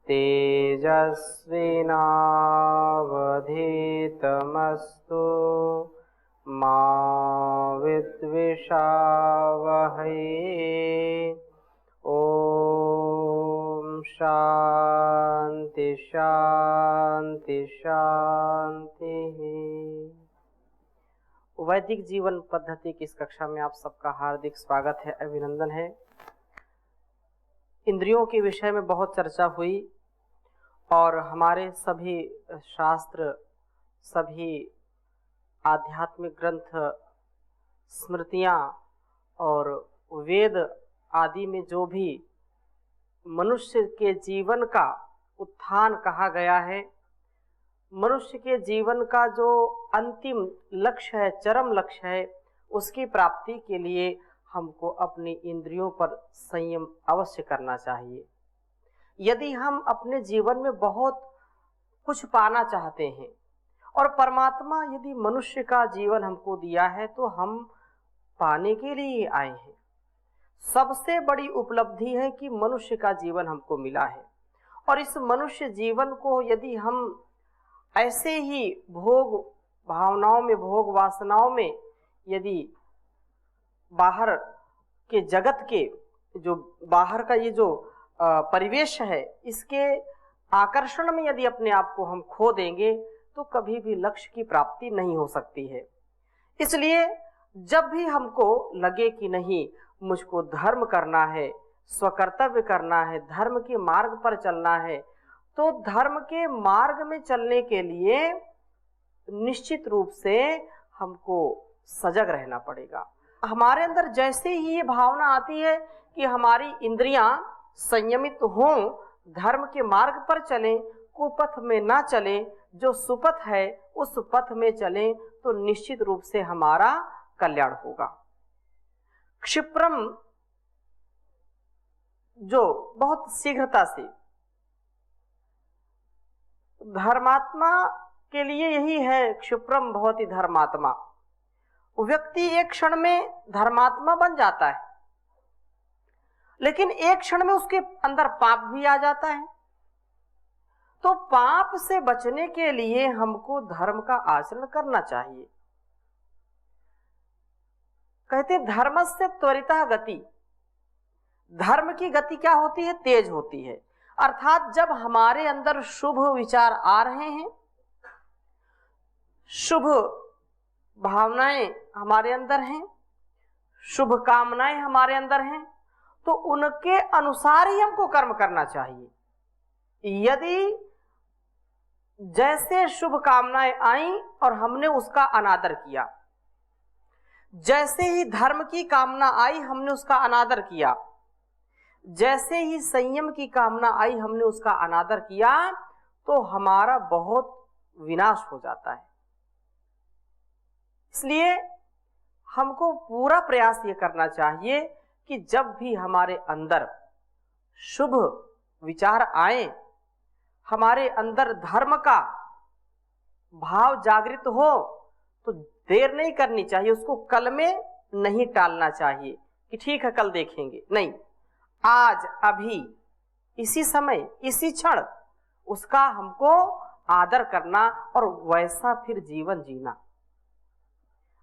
तेजस्विनावधीतमस्तु मा विद्विषावहै। ओम शांति शांति शांति। वैदिक जीवन पद्धति की इस कक्षा में आप सबका हार्दिक स्वागत है, अभिनंदन है। इंद्रियों के विषय में बहुत चर्चा हुई और हमारे सभी शास्त्र, सभी आध्यात्मिक ग्रंथ, स्मृतियाँ और वेद आदि में जो भी मनुष्य के जीवन का उत्थान कहा गया है, मनुष्य के जीवन का जो अंतिम लक्ष्य है, चरम लक्ष्य है, उसकी प्राप्ति के लिए हमको अपनी इंद्रियों पर संयम अवश्य करना चाहिए। यदि हम अपने जीवन में बहुत कुछ पाना चाहते हैं और परमात्मा यदि मनुष्य का जीवन हमको दिया है तो हम पाने के लिए आए हैं। सबसे बड़ी उपलब्धि है कि मनुष्य का जीवन हमको मिला है और इस मनुष्य जीवन को यदि हम ऐसे ही भोग भावनाओं में, भोग वासनाओं में, यदि बाहर के जगत के जो बाहर का ये जो परिवेश है, इसके आकर्षण में यदि अपने आप को हम खो देंगे तो कभी भी लक्ष्य की प्राप्ति नहीं हो सकती है। इसलिए जब भी हमको लगे कि नहीं, मुझको धर्म करना है, स्वकर्तव्य करना है, धर्म के मार्ग पर चलना है, तो धर्म के मार्ग में चलने के लिए निश्चित रूप से हमको सजग रहना पड़ेगा। हमारे अंदर जैसे ही ये भावना आती है कि हमारी इंद्रियां संयमित हों, धर्म के मार्ग पर चलें, कुपथ में ना चलें, जो सुपथ है उस पथ में चलें, तो निश्चित रूप से हमारा कल्याण होगा। क्षिप्रम जो बहुत शीघ्रता से, धर्मात्मा के लिए यही है, क्षिप्रम भवति धर्मात्मा। व्यक्ति एक क्षण में धर्मात्मा बन जाता है, लेकिन एक क्षण में उसके अंदर पाप भी आ जाता है। तो पाप से बचने के लिए हमको धर्म का आचरण करना चाहिए। कहते धर्मस्य त्वरिता गति। धर्म की गति क्या होती है? तेज होती है। अर्थात जब हमारे अंदर शुभ विचार आ रहे हैं, शुभ भावनाएं हमारे अंदर हैं, शुभ कामनाएं हमारे अंदर हैं, तो उनके अनुसार ही हमको कर्म करना चाहिए। यदि जैसे शुभ कामनाएं आई और हमने उसका अनादर किया, जैसे ही धर्म की कामना आई हमने उसका अनादर किया, जैसे ही संयम की कामना आई हमने उसका अनादर किया, तो हमारा बहुत विनाश हो जाता है। इसलिए हमको पूरा प्रयास ये करना चाहिए कि जब भी हमारे अंदर शुभ विचार आए, हमारे अंदर धर्म का भाव जागृत हो, तो देर नहीं करनी चाहिए, उसको कल में नहीं टालना चाहिए कि ठीक है कल देखेंगे। नहीं, आज अभी इसी समय इसी क्षण उसका हमको आदर करना और वैसा फिर जीवन जीना।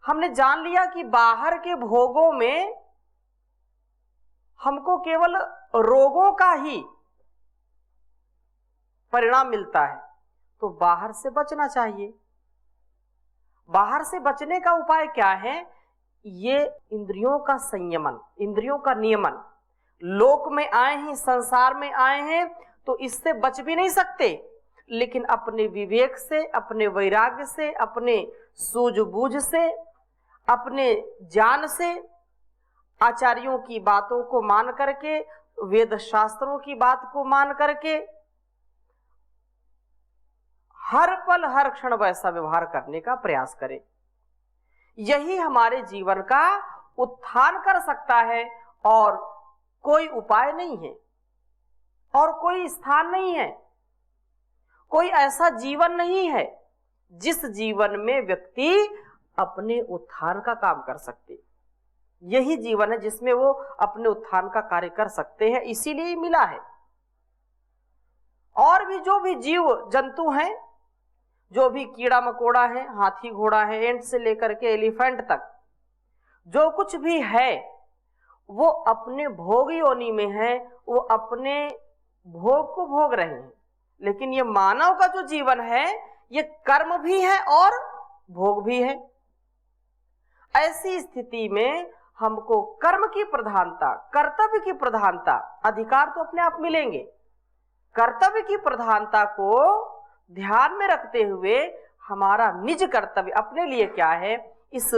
हमने जान लिया कि बाहर के भोगों में हमको केवल रोगों का ही परिणाम मिलता है, तो बाहर से बचना चाहिए। बाहर से बचने का उपाय क्या है? ये इंद्रियों का संयमन, इंद्रियों का नियमन। लोक में आए हैं, संसार में आए हैं, तो इससे बच भी नहीं सकते, लेकिन अपने विवेक से, अपने वैराग्य से, अपने सूझबूझ से, अपने ज्ञान से, आचार्यों की बातों को मान करके, वेद शास्त्रों की बात को मान करके हर पल हर क्षण वैसा व्यवहार करने का प्रयास करें। यही हमारे जीवन का उत्थान कर सकता है और कोई उपाय नहीं है और कोई स्थान नहीं है, कोई ऐसा जीवन नहीं है जिस जीवन में व्यक्ति अपने उत्थान का काम कर सकते। यही जीवन है जिसमें वो अपने उत्थान का कार्य कर सकते हैं, इसीलिए मिला है। भी जो भी जीव जंतु हैं, जो भी कीड़ा मकोड़ा है, हाथी घोड़ा है, एंट से लेकर के एलिफेंट तक, जो कुछ भी है वो अपने भोग योनि में है, वो अपने भोग को भोग रहे हैं। लेकिन ये मानव का जो जीवन है ये कर्म भी है और भोग भी है। ऐसी स्थिति में हमको कर्म की प्रधानता, कर्तव्य की प्रधानता, अधिकार तो अपने आप मिलेंगे, कर्तव्य की प्रधानता को ध्यान में रखते हुए हमारा निज कर्तव्य अपने लिए क्या है, इस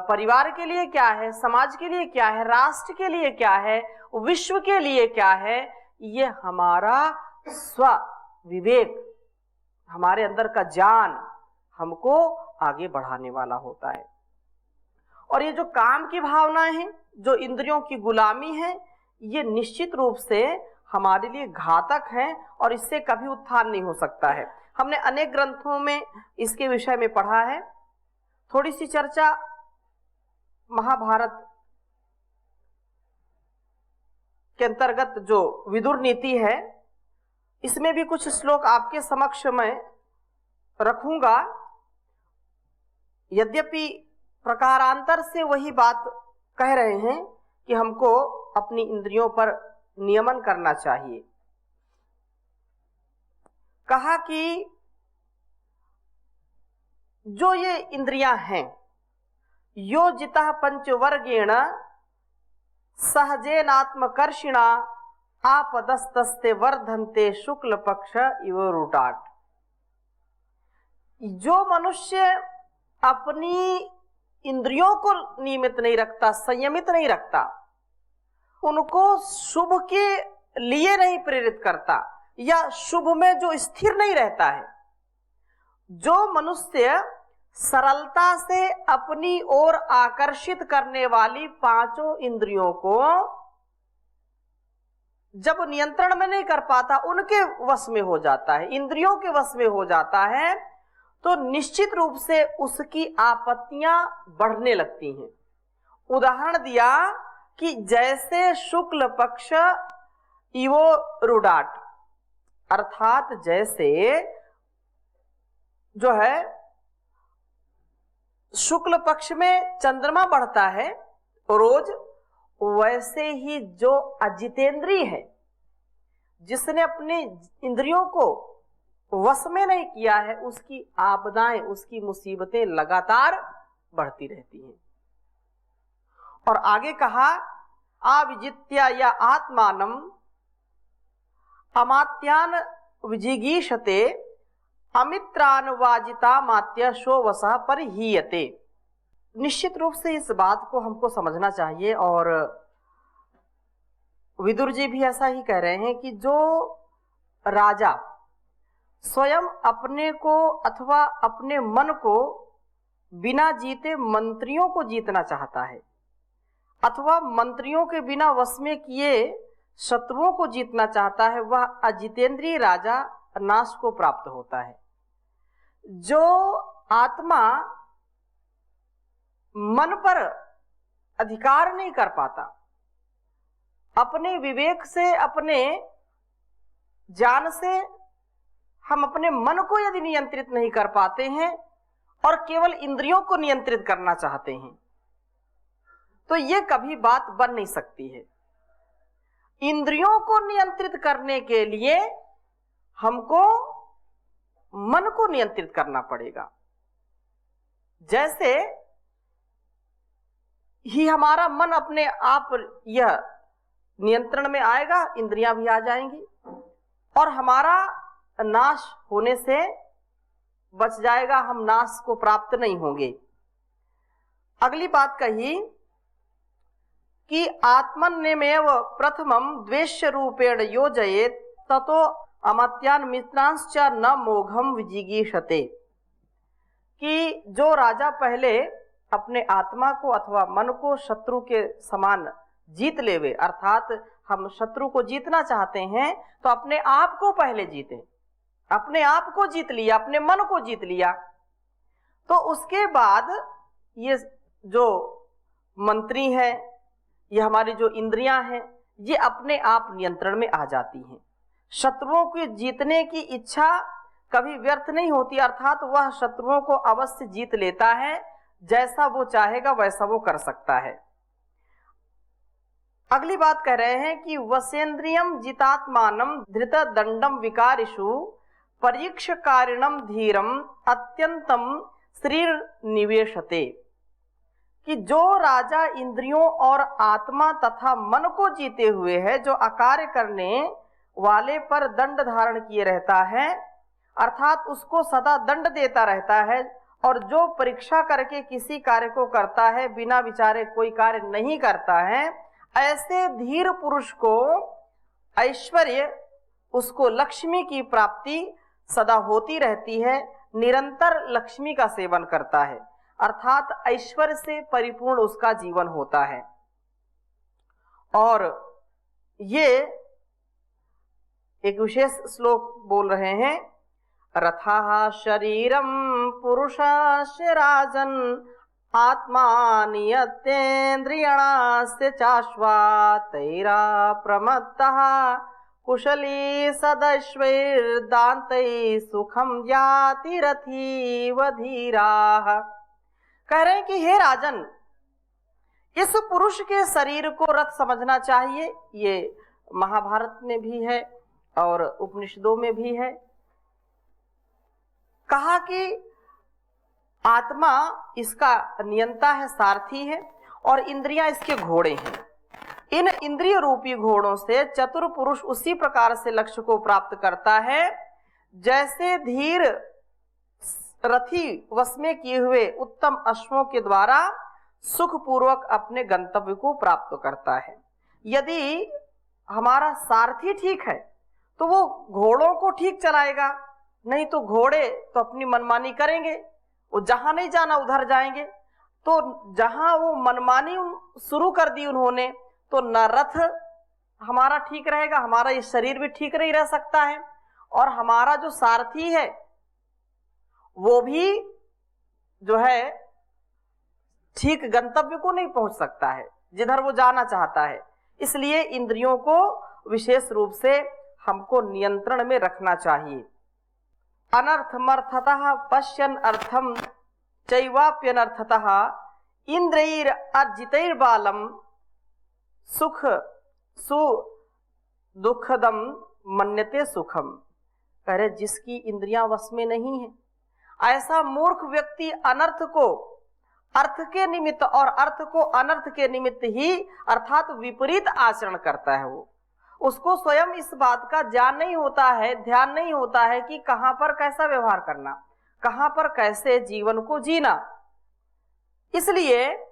परिवार के लिए क्या है, समाज के लिए क्या है, राष्ट्र के लिए क्या है, विश्व के लिए क्या है, ये हमारा स्व विवेक, हमारे अंदर का ज्ञान हमको आगे बढ़ाने वाला होता है। और ये जो काम की भावनाएं हैं, जो इंद्रियों की गुलामी है, ये निश्चित रूप से हमारे लिए घातक है और इससे कभी उत्थान नहीं हो सकता है। हमने अनेक ग्रंथों में इसके विषय में पढ़ा है। थोड़ी सी चर्चा महाभारत के अंतर्गत जो विदुर नीति है, इसमें भी कुछ श्लोक आपके समक्ष में रखूंगा। यद्यपि प्रकारांतर से वही बात कह रहे हैं कि हमको अपनी इंद्रियों पर नियमन करना चाहिए। कहा कि जो ये इंद्रियां हैं, योजितः पंचवर्गेण सहजेनात्मकर्षिणा आपदस्तस्ते वर्धन्ते शुक्ल पक्ष इव रूटाट। जो मनुष्य अपनी इंद्रियों को नियमित नहीं रखता, संयमित नहीं रखता, उनको शुभ के लिए नहीं प्रेरित करता या शुभ में जो स्थिर नहीं रहता है, जो मनुष्य सरलता से अपनी ओर आकर्षित करने वाली पांचों इंद्रियों को जब नियंत्रण में नहीं कर पाता, उनके वश में हो जाता है, इंद्रियों के वश में हो जाता है, तो निश्चित रूप से उसकी आपत्तियां बढ़ने लगती हैं। उदाहरण दिया कि जैसे शुक्ल पक्ष इवो रुडाट, अर्थात जैसे जो है शुक्ल पक्ष में चंद्रमा बढ़ता है रोज, वैसे ही जो अजितेंद्रिय है, जिसने अपने इंद्रियों को वश में नहीं किया है, उसकी आपदाएं, उसकी मुसीबतें लगातार बढ़ती रहती हैं। और आगे कहा आविजित्या या आत्मानम अमात्यान विजिगीषते अमित्रान वाजिता मात्य शो वसा परिहीयते। निश्चित रूप से इस बात को हमको समझना चाहिए और विदुर जी भी ऐसा ही कह रहे हैं कि जो राजा स्वयं अपने को अथवा अपने मन को बिना जीते मंत्रियों को जीतना चाहता है, अथवा मंत्रियों के बिना वश में किए शत्रुओं को जीतना चाहता है, वह अजितेंद्रिय राजा नाश को प्राप्त होता है। जो आत्मा मन पर अधिकार नहीं कर पाता, अपने विवेक से, अपने ज्ञान से हम अपने मन को यदि नियंत्रित नहीं कर पाते हैं और केवल इंद्रियों को नियंत्रित करना चाहते हैं, तो ये कभी बात बन नहीं सकती है। इंद्रियों को नियंत्रित करने के लिए हमको मन को नियंत्रित करना पड़ेगा। जैसे ही हमारा मन अपने आप यह नियंत्रण में आएगा, इंद्रियां भी आ जाएंगी और हमारा नाश होने से बच जाएगा, हम नाश को प्राप्त नहीं होंगे। अगली बात कही कि आत्मन्यमेव प्रथमं द्वेष्य रूपेण योजयेत ततो अमत्यान मित्रांश्च न मोघम विजिगीषते। कि जो राजा पहले अपने आत्मा को अथवा मन को शत्रु के समान जीत लेवे, अर्थात हम शत्रु को जीतना चाहते हैं तो अपने आप को पहले जीते, अपने आप को जीत लिया, अपने मन को जीत लिया, तो उसके बाद ये जो मंत्री हैं, ये हमारी जो इंद्रियां हैं, ये अपने आप नियंत्रण में आ जाती हैं। शत्रुओं की जीतने की इच्छा कभी व्यर्थ नहीं होती, अर्थात वह शत्रुओं को अवश्य जीत लेता है, जैसा वो चाहेगा वैसा वो कर सकता है। अगली बात कह रहे हैं कि वसेन्द्रियम जितात्मानम धृत दंडम विकारिषु परीक्षकारिणम धीरम अत्यंतम श्रीर निवेशते, कि जो राजा इंद्रियों और आत्मा तथा मन को जीते हुए है, जो अकार्य करने वाले पर दंड धारण किए रहता है, अर्थात उसको सदा दंड देता रहता है, और जो परीक्षा करके किसी कार्य को करता है, बिना विचारे कोई कार्य नहीं करता है, ऐसे धीर पुरुष को ऐश्वर्य, उसको लक्ष्मी की प्राप्ति सदा होती रहती है, निरंतर लक्ष्मी का सेवन करता है, अर्थात ऐश्वर्य से परिपूर्ण उसका जीवन होता है। और ये एक विशेष श्लोक बोल रहे हैं, रथः शरीरम पुरुषस्य राजन आत्मा नियतेन्द्रियाणास्य चाश्वा तैरा प्रमत्तः कुशली सदैश्वैर्दान्तैः सुखम याति रथीव धीराः। कह रहे हैं कि हे राजन, इस पुरुष के शरीर को रथ समझना चाहिए। ये महाभारत में भी है और उपनिषदों में भी है। कहा कि आत्मा इसका नियंता है, सारथी है, और इंद्रियां इसके घोड़े हैं। इन इंद्रिय रूपी घोड़ों से चतुर पुरुष उसी प्रकार से लक्ष्य को प्राप्त करता है जैसे धीर रथी वश में किए हुए उत्तम अश्वों के द्वारा सुखपूर्वक अपने गंतव्य को प्राप्त करता है। यदि हमारा सारथी ठीक है तो वो घोड़ों को ठीक चलाएगा, नहीं तो घोड़े तो अपनी मनमानी करेंगे, वो जहां नहीं जाना उधर जाएंगे। तो जहां वो मनमानी शुरू कर दी उन्होंने, तो न रथ हमारा ठीक रहेगा, हमारा ये शरीर भी ठीक नहीं रह सकता है, और हमारा जो सारथी है वो भी जो है ठीक गंतव्य को नहीं पहुंच सकता है जिधर वो जाना चाहता है। इसलिए इंद्रियों को विशेष रूप से हमको नियंत्रण में रखना चाहिए। अनर्थमर्थतः पश्यन् अर्थम चैवाप्यनर्थतः इंद्रियर अर्जितैर्बालम सुख सु दुखदम मन्यते सुखम। कह रहे जिसकी इंद्रियां वश में नहीं है, ऐसा मूर्ख व्यक्ति अनर्थ को अर्थ के निमित्त और अर्थ को अनर्थ के निमित्त ही अर्थात विपरीत आचरण करता है। वो उसको स्वयं इस बात का ज्ञान नहीं होता है, ध्यान नहीं होता है कि कहां पर कैसा व्यवहार करना, कहां पर कैसे जीवन को जीना। इसलिए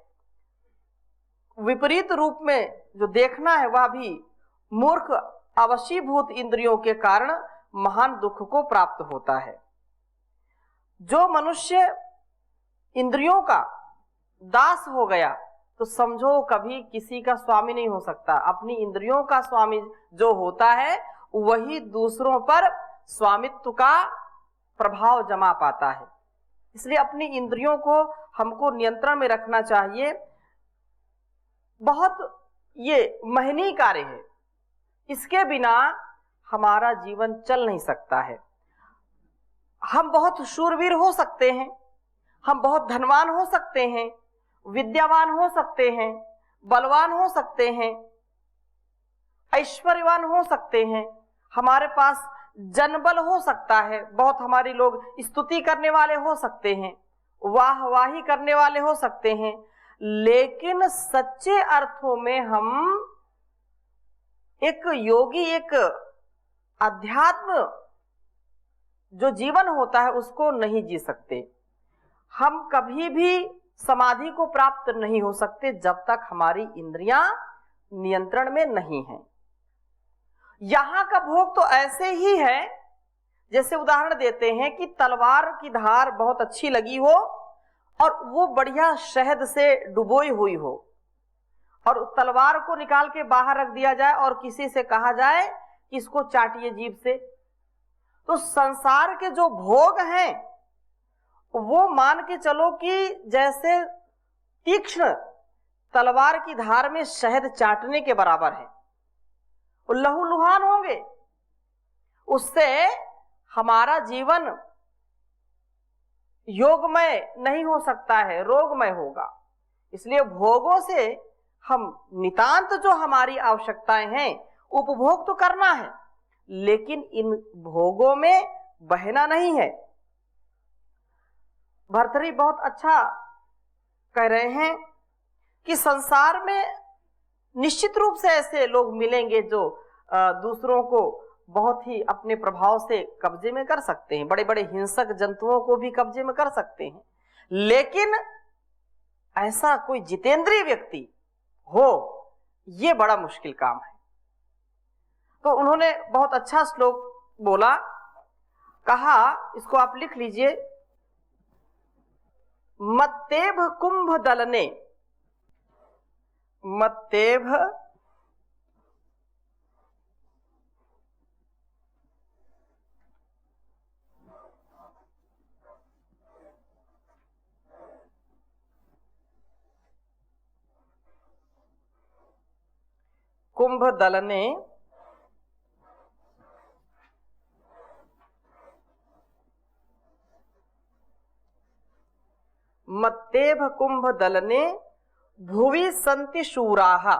विपरीत रूप में जो देखना है वह भी मूर्ख अवशीभूत इंद्रियों के कारण महान दुख को प्राप्त होता है। जो मनुष्य इंद्रियों का दास हो गया तो समझो कभी किसी का स्वामी नहीं हो सकता। अपनी इंद्रियों का स्वामी जो होता है वही दूसरों पर स्वामित्व का प्रभाव जमा पाता है। इसलिए अपनी इंद्रियों को हमको नियंत्रण में रखना चाहिए। बहुत ये महनीय कार्य है, इसके बिना हमारा जीवन चल नहीं सकता है। हम बहुत शूरवीर हो सकते हैं, हम बहुत धनवान हो सकते हैं, विद्यावान हो सकते हैं, बलवान हो सकते हैं, ऐश्वर्यवान हो सकते हैं, हमारे पास जनबल हो सकता है, बहुत हमारे लोग स्तुति करने वाले हो सकते हैं, वाहवाही करने वाले हो सकते हैं, लेकिन सच्चे अर्थों में हम एक योगी, एक अध्यात्म जो जीवन होता है उसको नहीं जी सकते। हम कभी भी समाधि को प्राप्त नहीं हो सकते जब तक हमारी इंद्रियां नियंत्रण में नहीं हैं। यहां का भोग तो ऐसे ही है, जैसे उदाहरण देते हैं कि तलवार की धार बहुत अच्छी लगी हो और वो बढ़िया शहद से डुबोई हुई हो, और तलवार को निकाल के बाहर रख दिया जाए और किसी से कहा जाए कि इसको चाटिए जीभ से। तो संसार के जो भोग हैं वो मान के चलो कि जैसे तीक्ष्ण तलवार की धार में शहद चाटने के बराबर है, वो लहूलुहान होंगे। उससे हमारा जीवन योगमय नहीं हो सकता है, रोगमय होगा। इसलिए भोगों से हम नितांत जो हमारी आवश्यकताएं हैं उपभोग तो करना है, लेकिन इन भोगों में बहना नहीं है। भर्तृहरि बहुत अच्छा कह रहे हैं कि संसार में निश्चित रूप से ऐसे लोग मिलेंगे जो दूसरों को बहुत ही अपने प्रभाव से कब्जे में कर सकते हैं, बड़े बड़े हिंसक जंतुओं को भी कब्जे में कर सकते हैं, लेकिन ऐसा कोई जितेंद्रिय व्यक्ति हो, ये बड़ा मुश्किल काम है। तो उन्होंने बहुत अच्छा श्लोक बोला, कहा, इसको आप लिख लीजिए, मत्तेभ कुंभ दलने, मत्तेभ कुंभ दलने मत्तेभ कुंभ दलने भुवि सन्ति शूराः।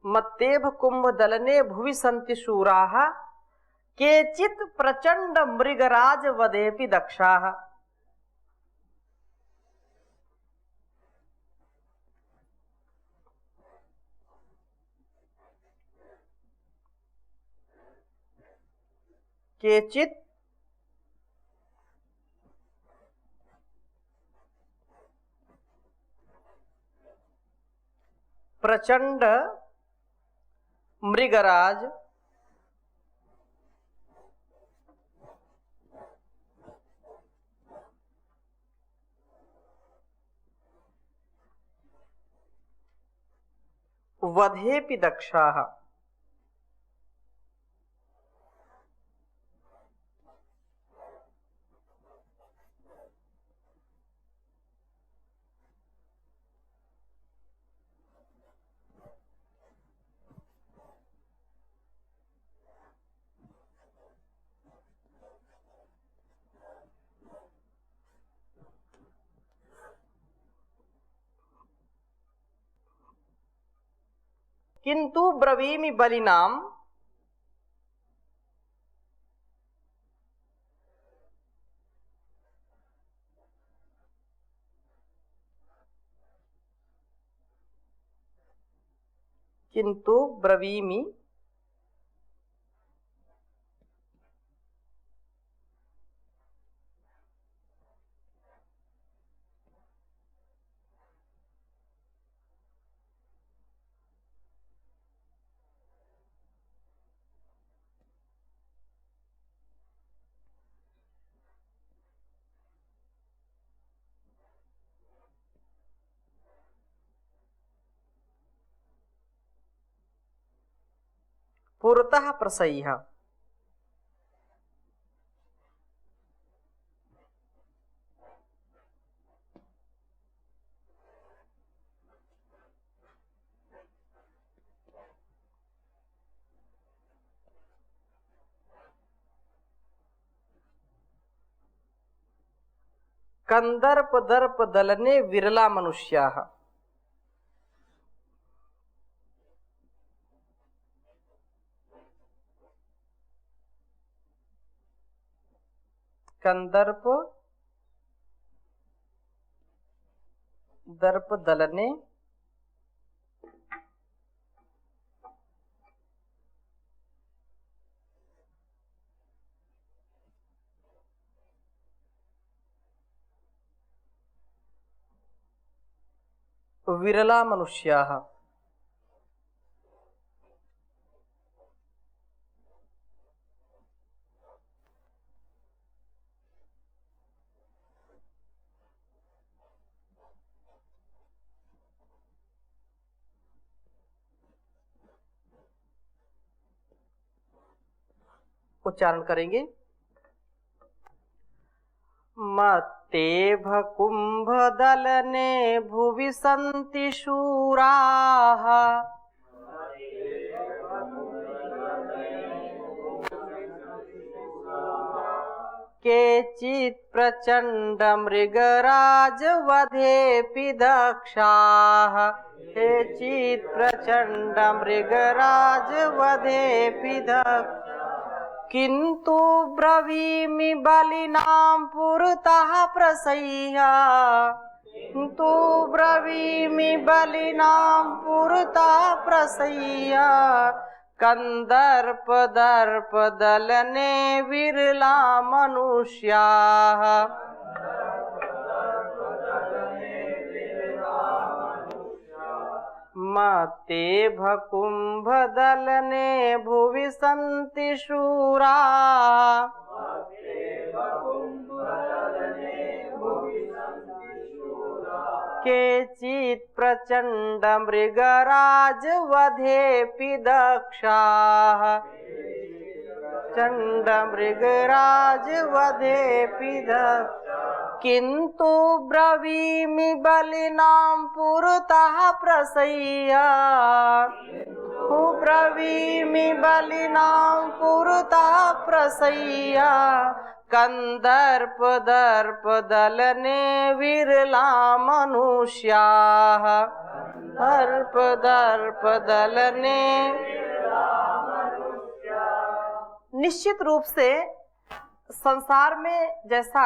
मत्तेभ कुंभ दलने भुवि सन्ति शूराः केचित् प्रचंड मृगराज वदेपि दक्षाः। केचित् प्रचंड मृगराज वधेपि दक्षाः। किंतु ब्रवीमि बलिनाम किंतु ब्रवीमि पुरतः प्रसह्य। कंदर्प दर्प दलने विरला मनुष्याः। कंदर्प दर्प दलने विरला मनुष्याः। उच्चारण करेंगे। मत्तेभ कुंभदलने भुवि सन्ति शूराः, केचित् प्रचण्ड मृगराज वधेऽपि दक्षाः, केचित् प्रचण्ड मृगराज वधेऽपि दक्षाः। किन्तु ब्रवीमि बलिनां पुरतः प्रसह्य, किन्तु ब्रवीमि बलिनां पुरतः प्रसह्य, कंदर्प दर्प दलने विरला मनुष्याः। मत्तेभ कुंभदलने भुवि सन्ति शूराः, केचित् प्रचण्ड मृगराज वधेऽपि दक्षाः, चण्ड मृगराज वधेऽपि दक्षाः। किन्तु ब्रवीमि बलिनां पुरतः प्रसह्य, ब्रवीमि बलिनां पुरतः प्रसह्य, कंदर्प दर्प दलने विरला मनुष्याः, दर्प दर्प दलने। निश्चित रूप से संसार में जैसा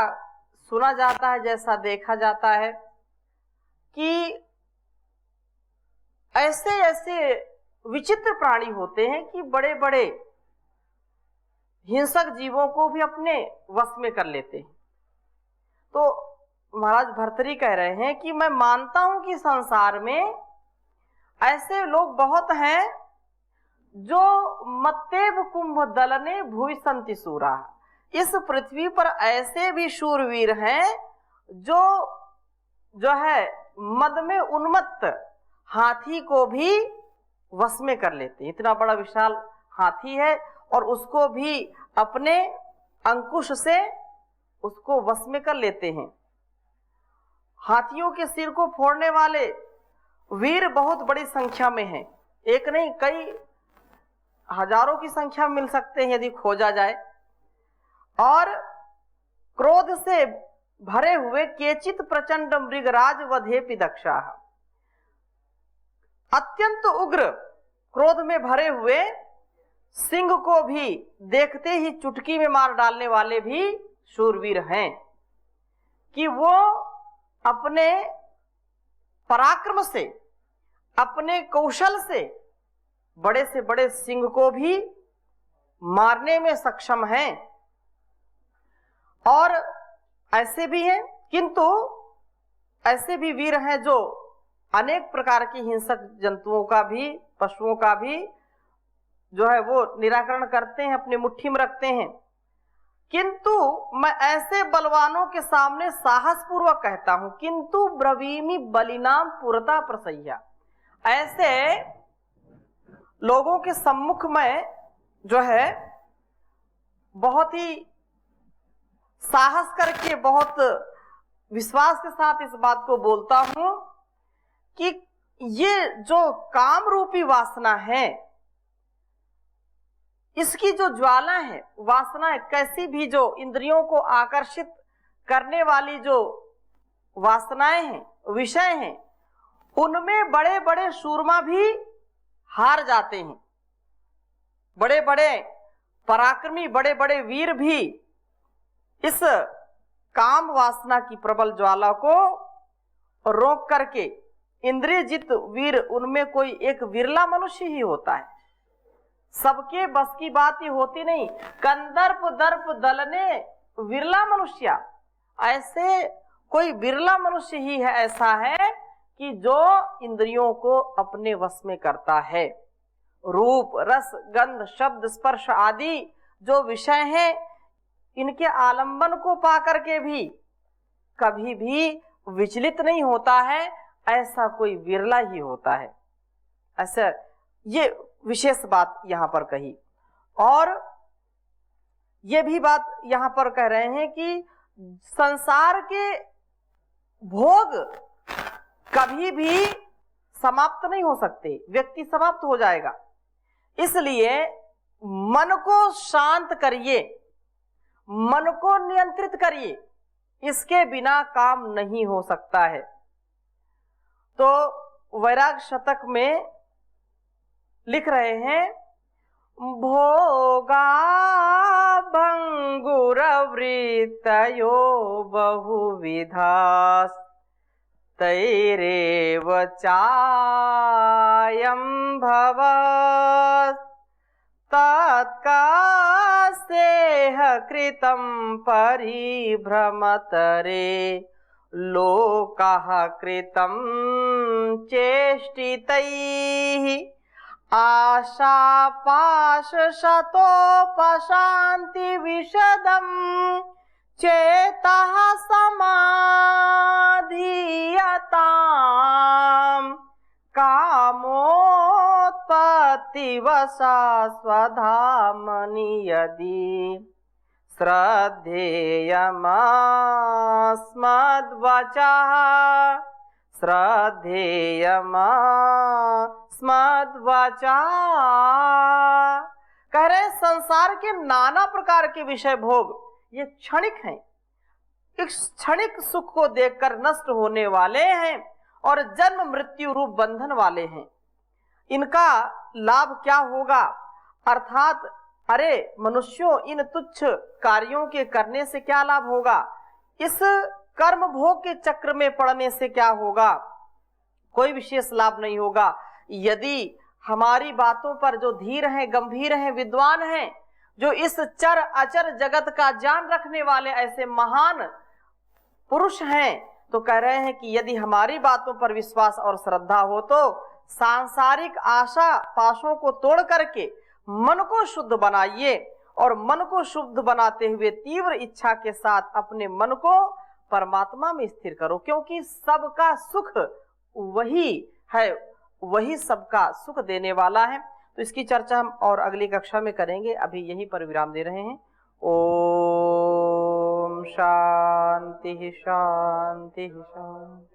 सुना जाता है, जैसा देखा जाता है कि ऐसे ऐसे विचित्र प्राणी होते हैं कि बड़े बड़े हिंसक जीवों को भी अपने वश में कर लेते हैं। तो महाराज भर्तृहरि कह रहे हैं कि मैं मानता हूं कि संसार में ऐसे लोग बहुत हैं जो मत्तेभ कुंभ दलने भुवि सन्ति शूराः। इस पृथ्वी पर ऐसे भी शूरवीर हैं जो है मद में उन्मत्त हाथी को भी वश में कर लेते हैं। इतना बड़ा विशाल हाथी है और उसको भी अपने अंकुश से उसको वश में कर लेते हैं। हाथियों के सिर को फोड़ने वाले वीर बहुत बड़ी संख्या में हैं, एक नहीं कई हजारों की संख्या में मिल सकते हैं यदि खोजा जाए। और क्रोध से भरे हुए केचित प्रचंड मृगराज वधेऽपि दक्षाः, अत्यंत उग्र क्रोध में भरे हुए सिंह को भी देखते ही चुटकी में मार डालने वाले भी शूरवीर हैं कि वो अपने पराक्रम से, अपने कौशल से बड़े से बड़े सिंह को भी मारने में सक्षम हैं। और ऐसे भी हैं, किंतु ऐसे भी वीर हैं जो अनेक प्रकार की हिंसक जंतुओं का भी, पशुओं का भी जो है वो निराकरण करते हैं, अपनी मुट्ठी में रखते हैं। किंतु मैं ऐसे बलवानों के सामने साहस पूर्वक कहता हूं, किंतु ब्रवीमि बलिनाम पुरता प्रसह्य। ऐसे लोगों के सम्मुख में जो है बहुत ही साहस करके, बहुत विश्वास के साथ इस बात को बोलता हूं कि ये जो काम रूपी वासना है, इसकी जो ज्वाला है, वासना है, कैसी भी जो इंद्रियों को आकर्षित करने वाली जो वासनाएं हैं, विषय हैं, उनमें बड़े बड़े सूरमा भी हार जाते हैं। बड़े बड़े पराक्रमी, बड़े बड़े वीर भी इस काम वासना की प्रबल ज्वाला को रोक करके, इंद्रियजित वीर उनमें कोई एक विरला मनुष्य ही होता है, सबके बस की बात ही होती नहीं। कंदर्प दर्प दलने विरला मनुष्य, ऐसे कोई विरला मनुष्य ही है ऐसा है कि जो इंद्रियों को अपने वश में करता है, रूप रस गंध शब्द स्पर्श आदि जो विषय हैं, इनके आलंबन को पाकर के भी कभी भी विचलित नहीं होता है, ऐसा कोई विरला ही होता है। ऐसा ये विशेष बात यहाँ पर कही। और ये भी बात यहाँ पर कह रहे हैं कि संसार के भोग कभी भी समाप्त नहीं हो सकते, व्यक्ति समाप्त हो जाएगा। इसलिए मन को शांत करिए, मन को नियंत्रित करिए, इसके बिना काम नहीं हो सकता है। तो वैराग शतक में लिख रहे हैं, भोगा भंगुर वृत्तयो बहुविधास् तैरेव चायं भवत् तत्कास्तेह कृतं परिभ्रमतरे लोकः कृतं चेष्टितैः आशापाशशतोपशान्ति विशदं चेतः समाधीयताम् कामोत्पत्तिवशा स्वधामनि यदि श्रद्धेयमस्मद्वचः श्रद्धेयमस्मद्वचः। कह रहे संसार के नाना प्रकार के विषय भोग ये क्षणिक हैं, इस क्षणिक सुख को देखकर नष्ट होने वाले हैं और जन्म मृत्यु रूप बंधन वाले हैं। इनका लाभ क्या होगा? अर्थात अरे मनुष्यों, इन तुच्छ कार्यों के करने से क्या लाभ होगा? इस कर्म भोग के चक्र में पड़ने से क्या होगा? कोई विशेष लाभ नहीं होगा। यदि हमारी बातों पर जो धीर हैं, गंभीर हैं, विद्वान हैं, जो इस चर अचर जगत का ज्ञान रखने वाले ऐसे महान पुरुष हैं, तो कह रहे हैं कि यदि हमारी बातों पर विश्वास और श्रद्धा हो तो सांसारिक आशा पाशों को तोड़ करके मन को शुद्ध बनाइए और मन को शुद्ध बनाते हुए तीव्र इच्छा के साथ अपने मन को परमात्मा में स्थिर करो, क्योंकि सबका सुख वही है, वही सबका सुख देने वाला है। तो इसकी चर्चा हम और अगली कक्षा में करेंगे। अभी यहीं पर विराम दे रहे हैं। ओम शांति शांति शांति।